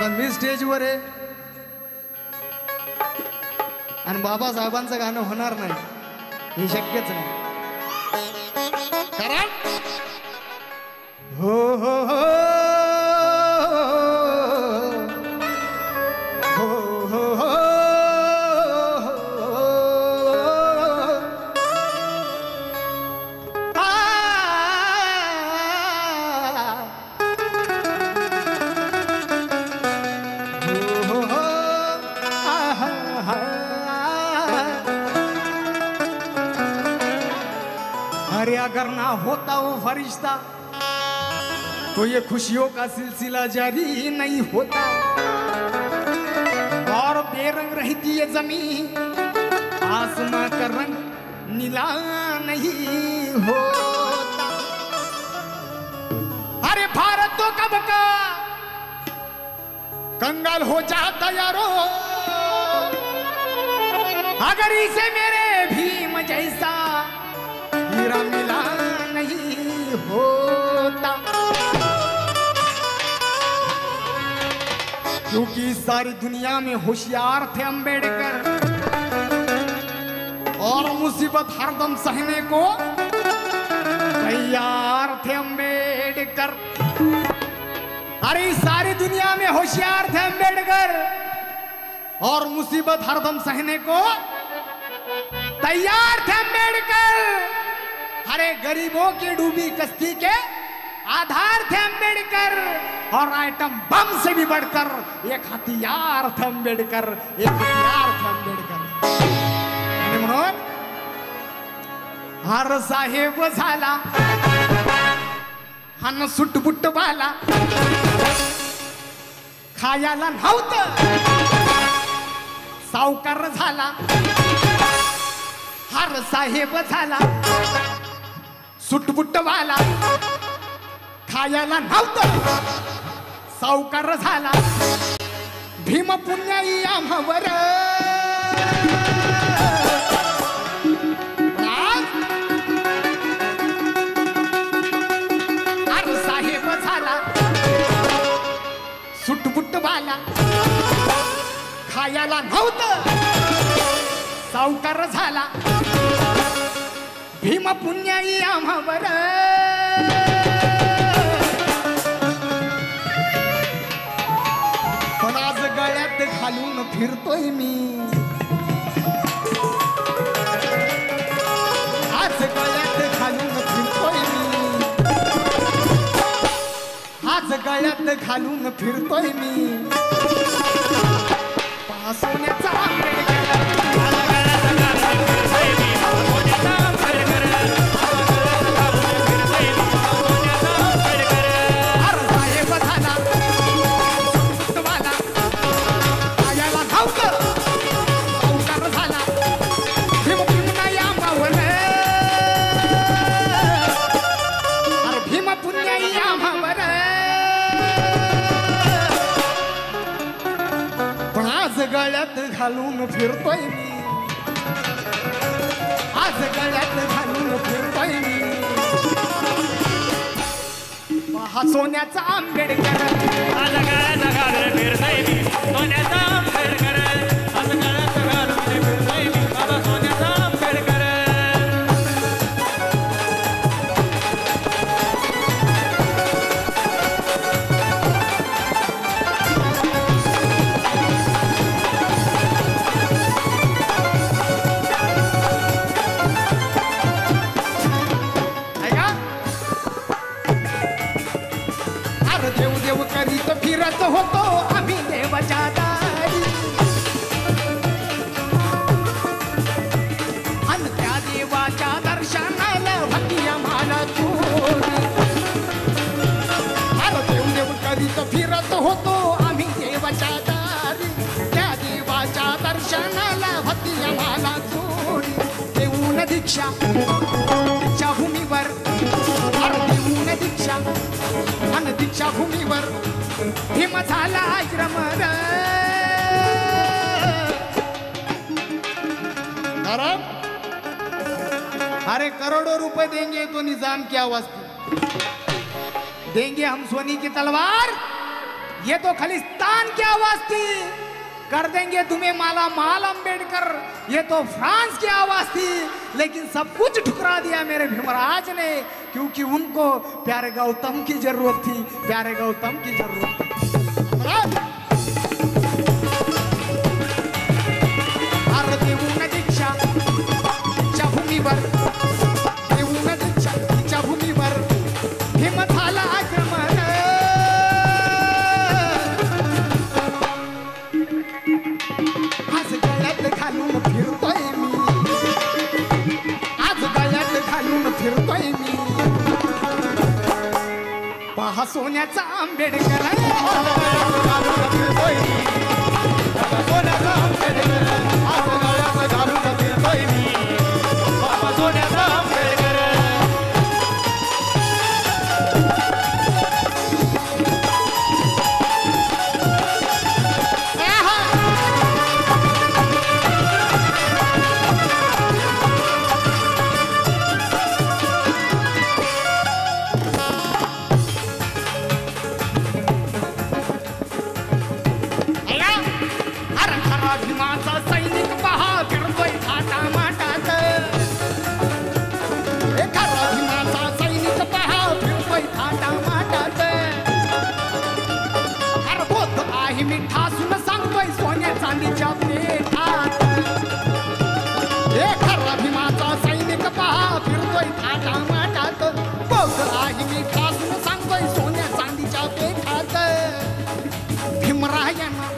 आता मी स्टेजवर आहे आणि बाबासाहेबांचं गाणं होणार नाही हे शक्यच नाही. कारण हो हो हो अरे अगर ना होता वो फरिश्ता तो ये खुशियों का सिलसिला जारी नहीं होता और बेरंग रहती ये जमीन आसमां का रंग नीला नहीं होता. अरे भारत तो कब का कंगाल हो जाता यारो अगर इसे मेरे भीम जैसा हीरा मिला नहीं होता. क्योंकि सारी दुनिया में होशियार थे अंबेडकर और मुसीबत हरदम सहने को तैयार थे अंबेडकर. अरे सारी दुनिया में होशियार थे अंबेडकर और मुसीबत हरदम सहने को तैयार थे अंबेडकर. अरे गरीबों की डूबी कश्ती के आधार थे अंबेडकर और आइटम बम से भी बढ़कर एक हथियार थे अंबेडकर. एक हथियार थे अंबेडकर. म्हणून हर साहेब झाला हन सुटबुट बाला खायाला नव्हतं सावकार झाला. हर साहेब झाला सुटबुटवाला खायाला नव्हतं सावकार झाला. भीम पुण्याई आम्हावर हर साहेब झाला सुटबुटवाला खायाला नव्हतं सावकार झाला. भीम पुण्याई आम्हावर पण आज गळ्यात घालून फिरतोय मी. आज गळ्यात घालून फिरतोय मी. आज गळ्यात घालून फिरतोय मी. सोन्याचा गळ्यात घालून फिरतोय मी. आज गळ्यात घालून फिरतोय मी. पहा सोन्याचा आंबेडकर आज गळ्यात घालून फिरतोय मी. सोन्याचा आंबेडकर आज गळ्यात घालून फिरतोय मी. बाबा सोन्याचा आंबेडकर. फिरत होतो आम्ही देवाच्या दारी आणि त्या देवाच्या दर्शनाला भक्ती आम्हाला चोरी. अरे देव देव करीत फिरत होतो आम्ही देवाच्या दारी. त्या देवाच्या दर्शनाला भक्ती आम्हाला चोरी. देऊन दीक्षा दीक्षा भूमीवर अरे देऊन दीक्षा आणि दीक्षा भूमीवर भीम झाला आश्रमर. अरे करोड़ों रुपए देंगे तो निजाम की आवाज देंगे हम सोनी की तलवार ये तो खालिस्तान की आवाज थी, कर देंगे तुम्हें माला माल अंबेडकर, ये तो फ्रांस की आवाज थी, लेकिन सब कुछ ठुकरा दिया मेरे भीमराज ने, क्योंकि उनको प्यारे गौतम की जरूरत थी, प्यारे गौतम की जरूरत थी। देऊन दीक्षा तिच्या भूमीवर, देऊन दीक्षा तिच्या भूमीवर भीम झाला आक्रमण। आज गळ्यात घालून फिरतोय मी, आज गळ्यात घालून फिरतोय मी, पहा सोन्याचा आंबेडकर, घालून फिरतोय मी, सोन्याचा आंबेडकर, आज गळ्यात घालून फिरतोय मी, पहा सोन्याचा आंबेडकर। भीमाचा सैनिक पहा फिरतोय थाटा माटात, एखादा भीमाचा सैनिक पहा फिरतोय थाटा माटात, अरे बोध आहे मी ठासून सांगतोय सोन्या चांदीच्या पेठात, एखादा भीमाचा सैनिक पहा फिरतोय थाटा माटात, बोध आहे मी ठासून सांगतोय सोन्या चांदीच्या पेठात। भीमरायानं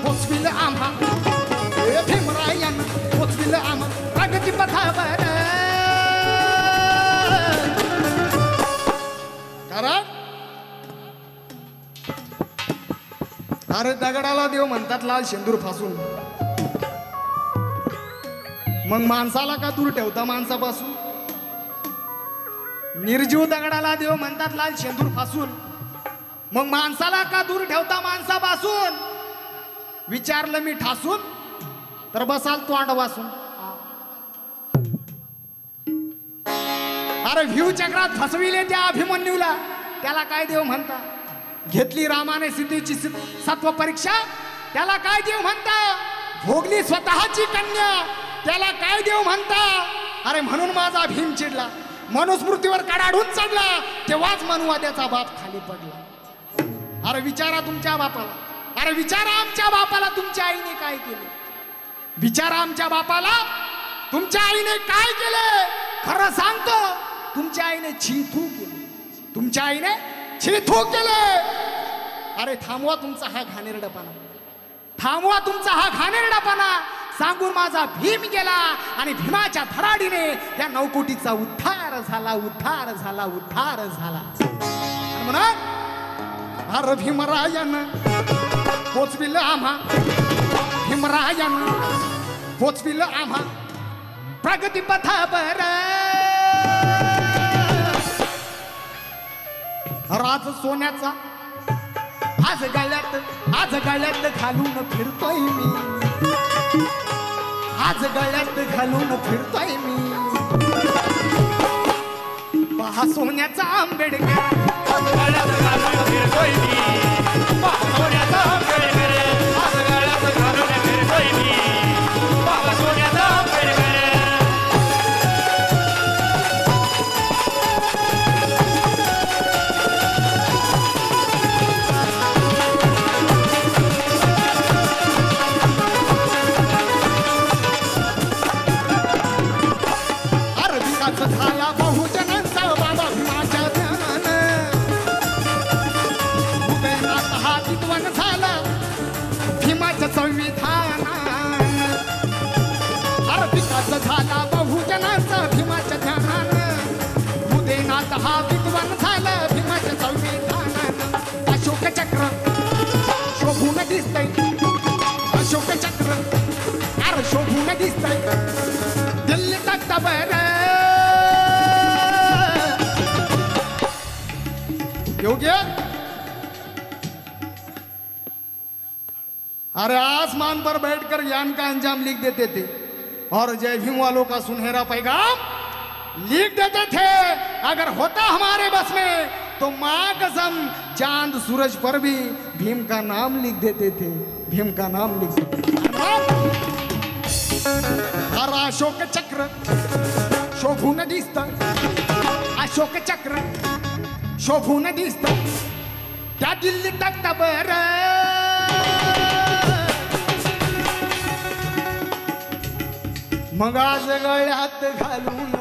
पोचविल आम्हा, भीमरायानं पोचविल आम्हा प्रगती पथावर। कारण अरे दगडाला देव म्हणतात लाल शेंदूर फासून, मग माणसाला का दूर ठेवता माणसापासून? निर्जीव दगडाला देव म्हणतात लाल शेंदूर फासून, मग माणसाला का दूर ठेवता माणसापासून? विचारलं मी ठासून तर बसाल तोंड वासून। अरे व्ह्यू चक्रात फसविले त्या अभिमन्यूला, त्याला काय देव म्हणता? घेतली रामाने सीतेची सत्व परीक्षा, त्याला काय देव म्हणता? भोगली स्वतःची कन्या, त्याला काय देव म्हणता? अरे म्हणून माझा भीम चिडला, मनुस्मृतीवर कडाडून चढला, तेव्हाच मनुवाद्याचा बाप खाली पडला। अरे विचारा तुमच्या बापाला, अरे विचारा आमच्या बापाला तुमच्या आईने काय केले, विचारा आमच्या बापाला तुमच्या आईने काय केले। खरं सांगतो, तुमच्या आईने छीथू केले, तुमच्या आईने छीथू केले। अरे थांबवा तुमचा हा घाणेरडापणा, थांबवा तुमचा हा घाणेरडापणा, सांगून माझा भीम गेला आणि भीमाच्या धडाडीने या नौकोटीचा उद्धार झाला, उद्धार झाला, उद्धार झाला। म्हणून अरे भीमरायानं पोचविल आम्हा, भीमरायानं पोचविल आम्हा प्रगती पथावर। राज सोन्याचा आज गळ्यात घालून फिरतोय मी, आज गळ्यात घालून फिरतोय मी, पहा सोन्याचा आंबेडकर, आज गळ्यात घालून फिरतोय मी, पहा सोन्याचा आंबेडकर, आज गळ्यात घालून फिरतोय मी, पहा सोन्याचा आंबेडकर। झाला बहुजनांचा बाबा भीमाच्या ध्यानानं, उदयनाथ हा विद्वान झाला भीमाच्या संविधानानं, अरे विकास झाला बहुजनांचा भीमाच्या ध्यानानं, उदयनाथ हा विद्वान झाला भीमाच्या संविधानानं। अशोक चक्र शोभून दिसतंय, अशोक चक्र अरे शोभून दिसतंय, दिल्ली तख्तावर योग्य। अरे आसमान पर बैठकर यान का अंजाम लिख देते थे और जय भीम वालों का सुनहरा पैगाम लिख देते थे। अगर होता हमारे बस में तो माँ कसम चांद सूरज पर भी भीम का नाम लिख देते थे, भीम का नाम लिख देते। हर अशोक चक्र शोभून दिसत, अशोक चक्र शोभून दिसत त्या दिल्ली तख्ता बर, मग आज गळ्यात घालून